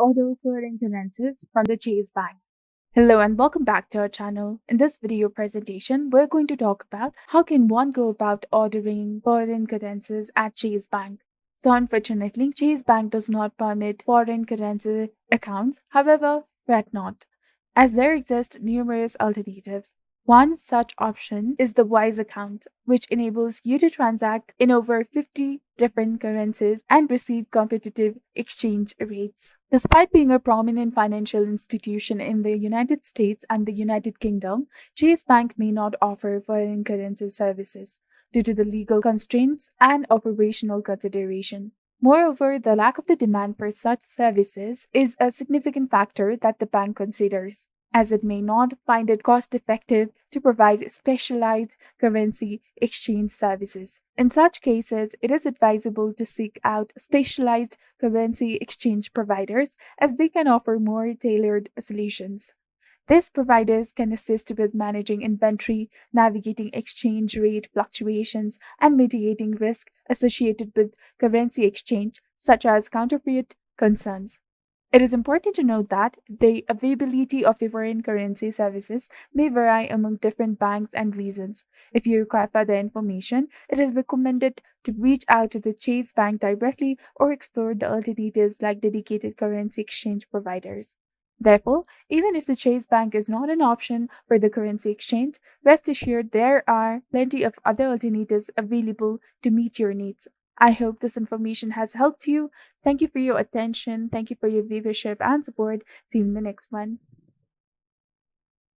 Order Foreign Currencies from the Chase Bank. Hello and welcome back to our channel. In this video presentation, we're going to talk about how can one go about ordering foreign currencies at Chase Bank. So unfortunately, Chase Bank does not permit foreign currency accounts. However, fret not, as there exist numerous alternatives. One such option is the Wise account, which enables you to transact in over 50 different currencies and receive competitive exchange rates. Despite being a prominent financial institution in the United States and the United Kingdom, Chase Bank may not offer foreign currency services due to the legal constraints and operational consideration. Moreover, the lack of the demand for such services is a significant factor that the bank considers, as it may not find it cost effective to provide specialized currency exchange services. In such cases, it is advisable to seek out specialized currency exchange providers as they can offer more tailored solutions. These providers can assist with managing inventory, navigating exchange rate fluctuations, and mitigating risk associated with currency exchange, such as counterfeit concerns. It is important to note that the availability of the foreign currency services may vary among different banks and regions. If you require further information, it is recommended to reach out to the Chase Bank directly or explore the alternatives like dedicated currency exchange providers. Therefore, even if the Chase Bank is not an option for the currency exchange, rest assured there are plenty of other alternatives available to meet your needs. I hope this information has helped you. Thank you for your attention. Thank you for your viewership and support. See you in the next one.